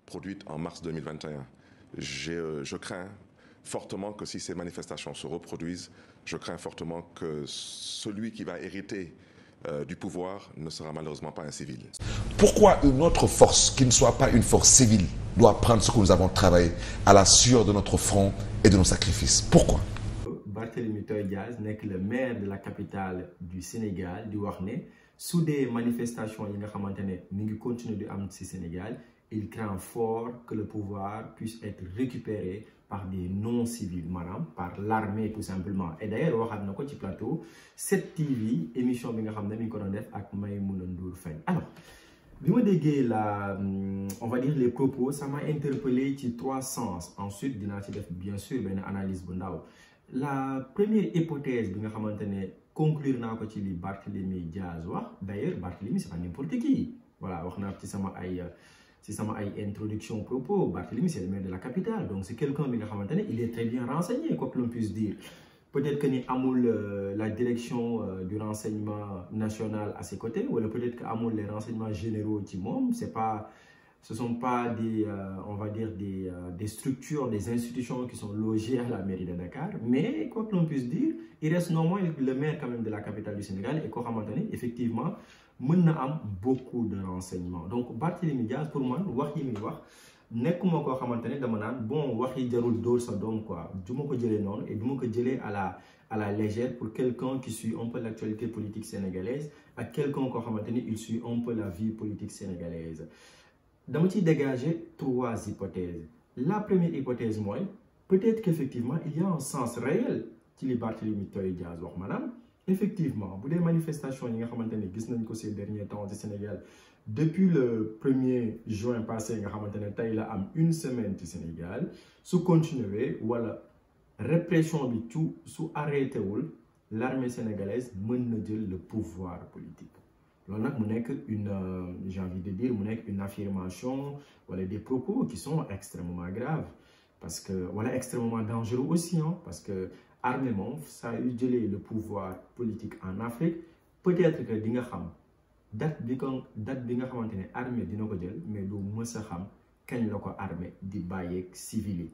produite en mars 2021. Je crains fortement que si ces manifestations se reproduisent, je crains fortement que celui qui va hériter du pouvoir ne sera malheureusement pas un civil. Pourquoi une autre force qui ne soit pas une force civile doit prendre ce que nous avons travaillé à la sueur de notre front et de nos sacrifices? Pourquoi? Barthélémy Toye Dias nekk le maire de la capitale du Sénégal di wax ne sous des manifestations yi nga xamante ne mi ngi continuer di am ci Sénégal, il craint fort que le pouvoir puisse être récupéré par des non-civils, maanaam par l'armée tout simplement. Et d'ailleurs waxaat na ko ci plateau 7TV émission bi nga xam ne mi ngi ko doon def ak Maïmouna Ndour Faye. Alors bi ma déggee on va dire les propos, ça m'a interpellé ci trois sens. Ensuite dinaa ci def bien sûr benn analyse bu ndaw. La première hypothèse bi nga xamante ne conclure naa ko ci li Barthélémy Dias wax. D'ailleurs Barthélémy c'est pas n'importe qui. Voilà, wax naa ci sama ay introduction propos. Barthélémy c'est le maire de la capitale, donc c'est quelqu'un bi nga xamante ne il est très bien renseigné, quoi que l'on puisse dire. Peut-être que ni amul la direction du renseignement national à ses côtés, ou peut-être que amul les renseignements généraux ci moom. Ce sont pas des on va dire des structures, des institutions qui sont logées à la mairie de Dakar, mais quoi que l'on puisse dire, il reste normalement le maire quand même de la capitale du Sénégal, et koo xamante ne effectivement mën na am beaucoup de renseignements. Donc Barthélémy Dias pour moi wax yi muy wax nekkuma koo xamante ne dama naan bon wax yi jarul dóor sa doom quoi, du ma ko jëlee noonu et du ma ko jëlee à la légère pour quelqu'un qui suit un peu l'actualité politique sénégalaise ak quelqu'un koo xamante ne il suit un peu la vie politique sénégalaise. Dama ciy dégager trois hypothèses. La première hypothèse mooy peut-être qu'effectivement il y a un sens réel ci li Barthélémy Toye Dias wax maanaam effectivement bu dee manifestation yi nga xamante ne gis nañ ko ces derniers temps au Sénégal depuis le 1er juin passé nga xamante ne tey la am une semaine ci Sénégal su continuer wala répression bi su arrêté wul l'armée sénégalaise mën na jël le pouvoir politique. loolu nag mu nekk j'ai envie de dire mu nekk une affirmation wala des propos qui sont extrêmement graves parce que wala extrêmement dangereux aussi parce que armée moom ça a eu jëlee le pouvoir politique en Afrique. Peut-être que di nga xam date bi nga xamante ne armée dina ko jël, mais doo mës a xam kañ la ko armée di bàyyeeg civil yi.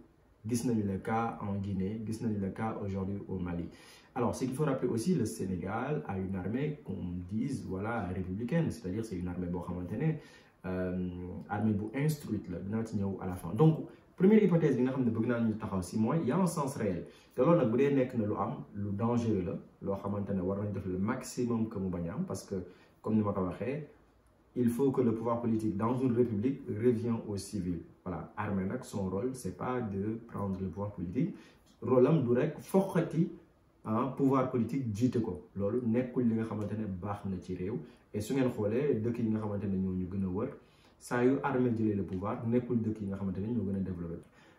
Gis nañu le cas en Guinée, gis nañu le cas aujourd'hui au Mali. Alors, ce qu'il faut rappeler aussi, le Sénégal a une armée qu'on dise voilà républicaine, c'est-à-dire c'est une armée boo xamante ne armée bu instruite la, dinaa ci ñëw à la fin. Donc première hypothèse bi nga xam ne bëgg naa ñu taxaw si mooy il y a un sens réel te loolu nag bu dee nekk na lu dangereux la loo xamante ne war nañ def le maximum que mu bañ a am parce que comme ni ma ko waxee il faut que le pouvoir politique dans une république revienne aux civils. Voilà, armée nag son rôle c'est pas de prendre le pouvoir politique, rôle am du rek foqati pouvoir politique jiite ko. Loolu nekkul li nga xamante ne baax na ci réew et su ngeen xoolee dëkk yi nga xamante ne ñoo ñu gën a wër saa yu armée jëlee le pouvoir nekkul dëkk yi nga xamante ne ñoo gën a développé.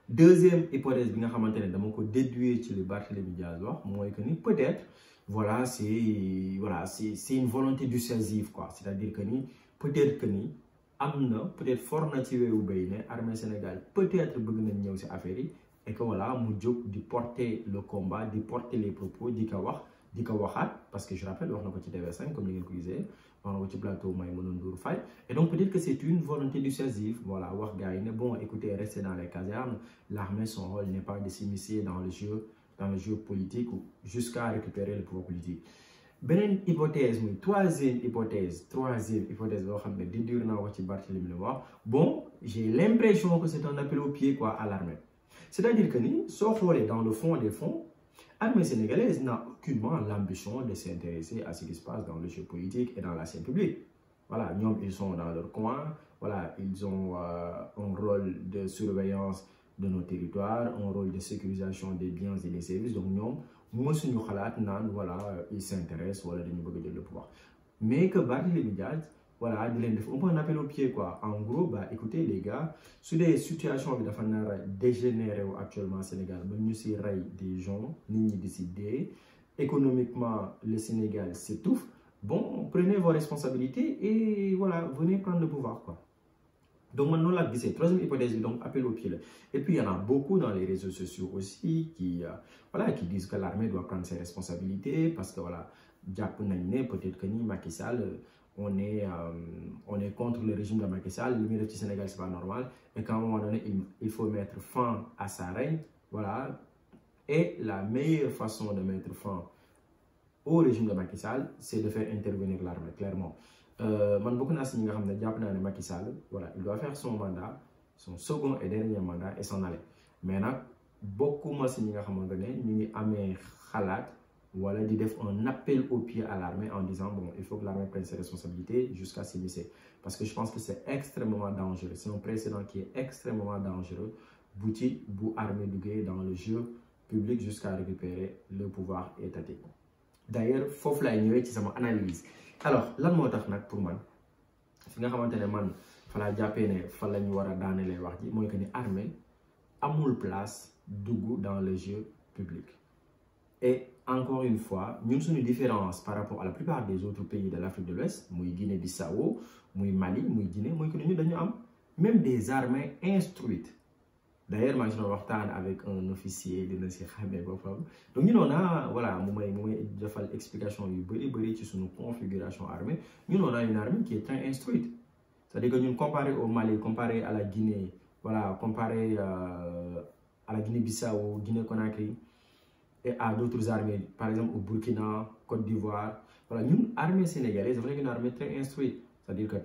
Deuxième hypothèse bi nga xamante ne dama ko déduire ci li Barthélémy Dias wax mooy que ni peut-être voilà c'est une volonté dissuasive quoi, c'est-à-dire que ni peut-être que ni am na peut-être for na ci weewu béy ne armée Sénégal peut-être bëgg nañ ñëw ci affaire yi et que voilà mu jóg di porter le combat, di porter les propos, di ko wax di ko waxaat parce que je rappelle wax na ko ci TV5 comme ni ngeen ko gisee wax na ko ci plateau Maïmouna Ndour Faye. Et donc peut-être que c'est une volonté dissuasive, voilà wax gars yi ne bon écoutez restez dans les casernes, l'armée son rôle n'est pas de s'immiscer dans le jeu politique ou jusqu'à récupérer le pouvoir politique. Beneen hypothèse muy troisième hypothèse boo xam ne déduire naa ko ci Barthélémy la wax bon j'ai l'impression que c'est un appel au pied quoi à l'armée. C'est-à-dire que ni soo xoolee dans le fond des fonds, l'armée sénégalaise n'a aucunement l'ambition de s'intéresser à ce qui se passe dans le jeu politique et dans la scène publique. Voilà, ñoom ils sont dans leur coin, voilà, ils ont un rôle de surveillance de nos territoires, un rôle de sécurisation des biens et des services. Donc ñoom mësuñu xalaat naan voilà ils s'intéressent wala dañu bëgg a jël le pouvoir. Mais que Barthélémy Dias voilà di leen def un peu un appel au pied quoi. En gros bah écoutez les gars, su dee situation bi dafa nar a dégénérer wu actuellement Sénégal ba ñu si rey des gens nit ñi di si dee, économiquement le Sénégal s'étouffe, bon prenez vos responsabilités et voilà venez prendre le pouvoir quoi. Donc man noonu laa gisee troisième hypothèse bi donc appel au pied la. Et puis il y en a beaucoup dans les réseaux sociaux aussi qui disent que l'armée doit prendre ses responsabilités parce que voilà jàpp nañ ne peut-être que ni Macky Sall on est contre le régime de Macky Sall, le milieu du Sénégal, c'est pas normal, et qu'à un moment donné, il faut mettre fin à sa règne, voilà. Et la meilleure façon de mettre fin au régime de Macky Sall, c'est de faire intervenir l'armée, clairement. Man beaucoup de ñi nga xam ne jàpp naa ne Macky Sall, voilà, il doit faire son mandat, son second et dernier mandat et s'en aller. Mais nag bokkuma si ñi nga xamante ne ñu ngi amee xalaat wala di def un appel au pied à l'armée en disant bon, il faut que l'armée prenne ses responsabilités jusqu'à s'immiscer. Parce que je pense que c'est extrêmement dangereux. C'est un précédent qui est extrêmement dangereux. Bu armée duggee dans le jeu public jusqu'à récupérer le pouvoir étatique. D'ailleurs, foofu laay ñëwee ci sama analyse. Alors lan moo tax nag pour man fi nga xamante ne man fa laa jàppee ne fa la ñu war a daanelee wax ji mooy que ni armée amul place dugg dans le jeu public. Et encore une fois, ñun suñu différence par rapport à la plupart des autres pays de l'Afrique de l'Ouest, muy Guinée-Bissau, muy Mali, muy Guinée, mooy que ñun dañu am même des armées instruites. D'ailleurs, moi, je vais avec un officier de l'Ancien Khamé. Donc, nous avons, voilà, je fais l'explication sur nos configurations armées. Nous avons une armée qui est très instruite. C'est-à-dire que nous comparons au Mali, comparé à la Guinée, voilà, comparé à la Guinée-Bissau, Guinée-Conakry et à d'autres armées, par exemple au Burkina, Côte d'Ivoire. Voilà, nous, armée sénégalaise, c'est une armée très instruite. C'est-à-dire que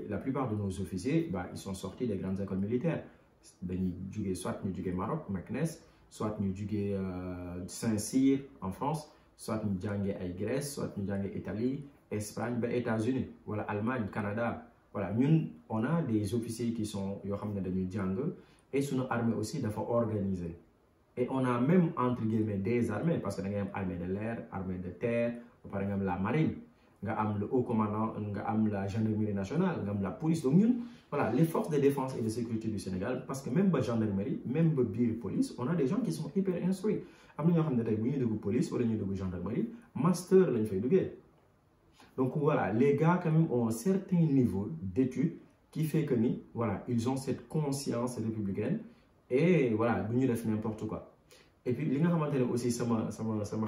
la plupart de nos officiers, bah, ils sont sortis des grandes écoles militaires. Soit nous du Maroc, Meknès, soit nous du Saint-Cyr en France, soit nous du Grèce, soit nous du Italie, Espagne, États-Unis, voilà, Allemagne, Canada. Voilà, nous, on a des officiers qui sont et sur nos armées aussi d'être organisées. Et on a même entre guillemets des armées, parce que nous avons l'armée de l'air, l'armée de terre, par exemple la marine. Nous avons le haut commandant, nous avons la gendarmerie nationale, nous avons la police. Donc, nous, voilà, les forces de défense et de sécurité du Sénégal, parce que même la gendarmerie, même la police, on a des gens qui sont hyper instruits. Nous avons des police ou des gendarmerie, master, donc voilà, les gars quand même ont un certain niveau d'études qui fait que voilà, ils ont cette conscience républicaine et voilà, nous ne faisons n'importe quoi. Et puis, li nga xamante aussi sama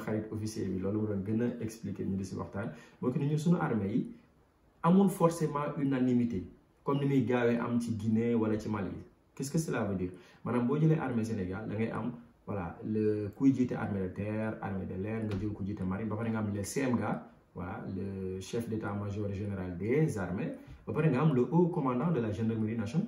xarit officier bi loolu mu doon gën a expliquer ñu di si waxtaan mooy que ñun suñu armée yi amul forcément unanimité comme ni muy gaawee am ci Guinée wala ci Mali. Qu'est-ce que cela veut dire? Maanaam boo jëlee armée Sénégal da ngay am voilà le kuy jiite armée de terre, armée de l'air, nga jël ku jiite marine, ba pare nga am le CMGA, voilà le chef d'état-major général des armées, ba pare nga am le haut commandant de la gendarmerie nationale.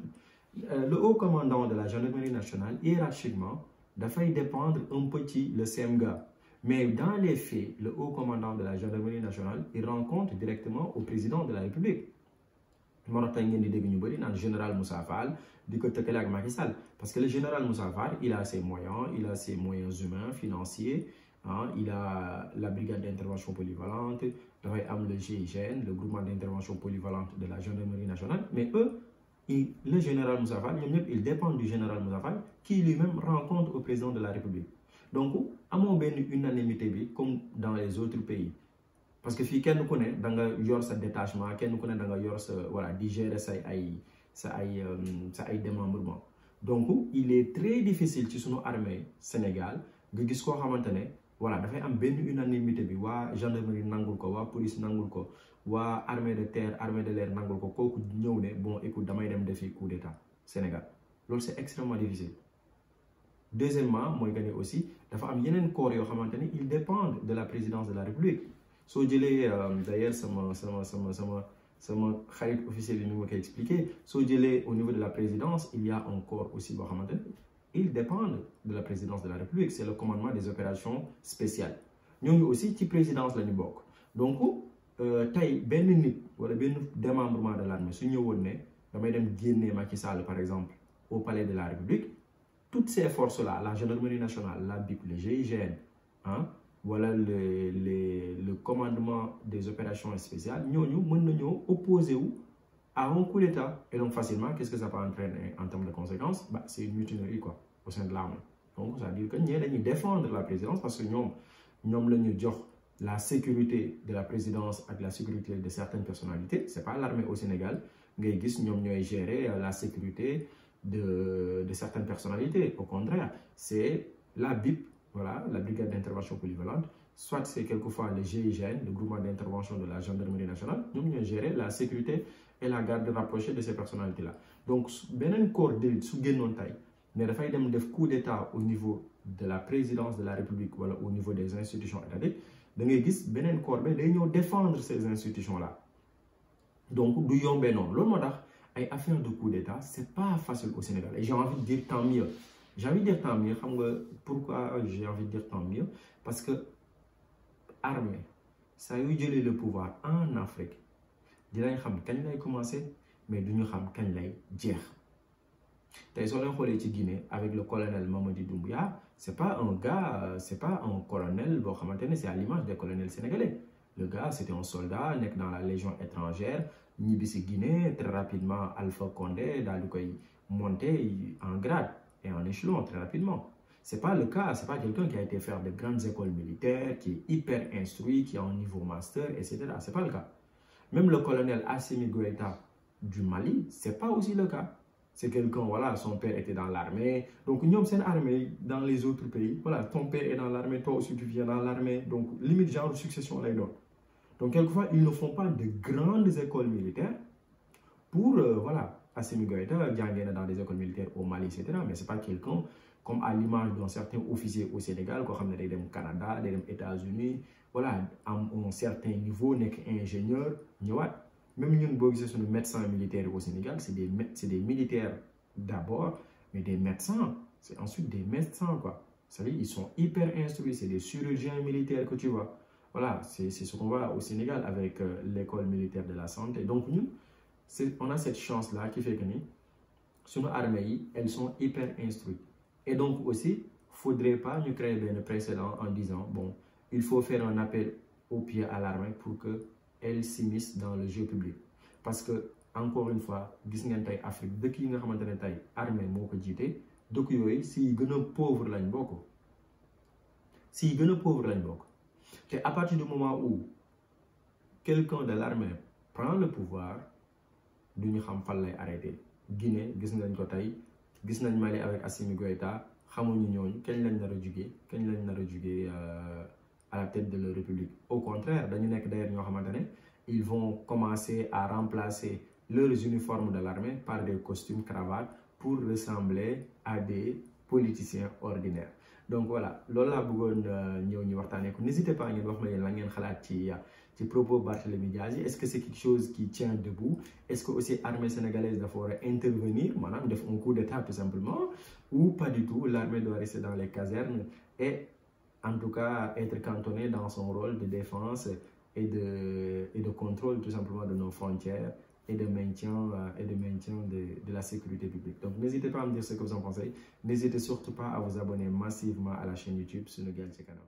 Le haut commandant de la gendarmerie nationale hiérarchiquement dafay dépendre un petit le CMGA. Mais dans les faits, le haut commandant de la gendarmerie nationale, il rend compte directement au président de la République. Le général Moussa Fall, du côté de Macky Sall. Parce que le général Moussa Fall, il a ses moyens humains, financiers, hein, il a la brigade d'intervention polyvalente, le GIGN, le groupement d'intervention polyvalente de la gendarmerie nationale. Mais eux, le général Moussa Fall, il dépend du général Moussa Fall qui lui-même rend compte au président de la République. Donc, à mon une unanimité comme dans les autres pays. Parce que si quelqu'un connaît, dans le détachement, quelqu'un connaît dans le voilà, digérer sa démembrement. Donc, il est très difficile ci sunu armée Sénégal nga gis koo xamante ne voilà dafay am benn unanimité bi waa gendarmerie nangul ko waa police nangul ko waa armée de terre armée de l'air nangul ko kooku ñëw ne bon écoute damay dem defi coup d'état Sénégal loolu c'est extrêmement difficile. Deuxièmement mooy que ne aussi dafa am yeneen corps yoo xamante ne ils dépendent de la présidence de la République. soo jëlee d'ailleurs sama xarit officier bi ni ma koy expliqué soo jëlee au niveau de la présidence il y a un corps aussi boo xamante ne ils dépendent de la présidence de la République, c'est le commandement des opérations spéciales. Nous aussi ci présidence la ñu bokk donc tey benn nit wala benn démembrement de l'armée su ñëwoon ne damay dem génne Macky Sall par exemple au palais de la République toutes ces forces là la gendarmerie nationale la BIP le GIGN hein, voilà le commandement des opérations spéciales ñooñu mën nañoo opposé wu à un coup d'état et donc facilement qu'est-ce que ça peut entraîner en termes de conséquences? Bah, c'est une mutinerie quoi au sein de l'armée. Donc ça veut dire que ñee dañuy défendre la présidence parce que ñoom la ñu jox la sécurité de la présidence ak la sécurité de certaines personnalités. C'est pas l'armée au Sénégal ngay gis ñoom ñooy gérer la sécurité de certaines personnalités. Au contraire, c'est la BIP, voilà, la brigade d'intervention polyvalente, soit c'est quelquefois le GIGN, le groupement d'intervention de la gendarmerie nationale, nous ñooy gérer la sécurité et la garde rapprochée de ces personnalités-là. Donc, beneen corps d'élite su génnoon tey mais dafay dem def coup d'état au niveau de la présidence de la République wala au niveau des institutions étatiques da ngay gis beneen corps bi day ñëw défendre ces institutions-là. Donc, du yombee noonu loolu moo tax ay affaire de coup d'état c'est pas facile au Sénégal et j'ai envie de dire tant mieux. J'ai envie de dire tant mieux, xam nga pourquoi j'ai envie de dire tant mieux parce que armée saa yu jëlee le pouvoir en Afrique dinañ xam kañ lay commencer mais duñu xam kañ lay jeex. Tey soo leen xoolee ci Guinée avec le colonel Mamadi Doumbouya c'est pas un gars c'est pas un colonel boo xamante ne c'est à l'image des colonels sénégalais. Le gars c'était un soldat nekk dans la légion étrangère ñibbi si Guinée très rapidement Alpha Condé daal di koy monter en grade et en échelon très rapidement. C'est pas le cas, c'est pas quelqu'un qui a été faire de grandes écoles militaires, qui est hyper instruit, qui a un niveau master, etc. C'est pas le cas. Même le colonel Assimi Goïta du Mali, c'est pas aussi le cas. C'est quelqu'un, voilà, son père était dans l'armée. Donc, nous sommes une armée dans les autres pays. Voilà, ton père est dans l'armée, toi aussi tu viens dans l'armée. Donc, limite genre de succession là dedans. Donc, quelquefois, ils ne font pas de grandes écoles militaires pour, voilà, Assimi Goïta, dans des écoles militaires au Mali, etc. Mais c'est pas quelqu'un comme à l'image d'un certain officier au Sénégal, comme au Canada, aux États-Unis, voilà, à un certain niveau, n'est ingénieur, même nous, si nous médecins militaires au Sénégal, c'est des militaires d'abord, mais des médecins, c'est ensuite des médecins, quoi. C'est-à-dire, ils sont hyper instruits, c'est des chirurgiens militaires que tu vois. Voilà, c'est ce qu'on voit au Sénégal avec l'école militaire de la santé. Donc, nous, on a cette chance-là qui fait que nous, sur nos armées, elles sont hyper instruites. Et donc aussi, il ne faudrait pas nous créer un précédent en disant, bon, il faut faire un appel au pied à l'armée pour qu'elle s'immisce dans le jeu public. Parce que, encore une fois, gis ngeen tey Afrique dëkk yi nga xamante ne tey armée moo ko jiite dëkk yooyu si gën a pauvre lañ bokk. Si gën a pauvre lañ bokk. te à partir du moment où quelqu'un de l'armée prend le pouvoir duñu xam fan lay arrêté. Guinée gis nañ ko tey. Gis nañ Mali avec Assimi Goïta xamuñu ñooñu kañ lañ nar a jugee à la tête de la République. Au contraire dañu nekk d'ailleurs ñoo xamante ne ils vont commencer à remplacer leurs uniformes de l'armée par des costumes cravates pour ressembler à des politiciens ordinaires. Donc voilà loolu laa bëggoon ñëw ñu waxtaanee ko n'hésitez pas ngeen wax ma yéen la ngeen xalaat ci propos Barthélémy Dias est-ce que c'est quelque chose qui tient debout? Est-ce que aussi l'armée sénégalaise doit intervenir, maanaam def un coup d'état tout simplement, ou pas du tout, l'armée doit rester dans les casernes et en tout cas être cantonnée dans son rôle de défense et de contrôle tout simplement de nos frontières et de maintien de la sécurité publique. Donc n'hésitez pas à me dire ce que vous en pensez. N'hésitez surtout pas à vous abonner massivement à la chaîne YouTube Sunugal ci kanam.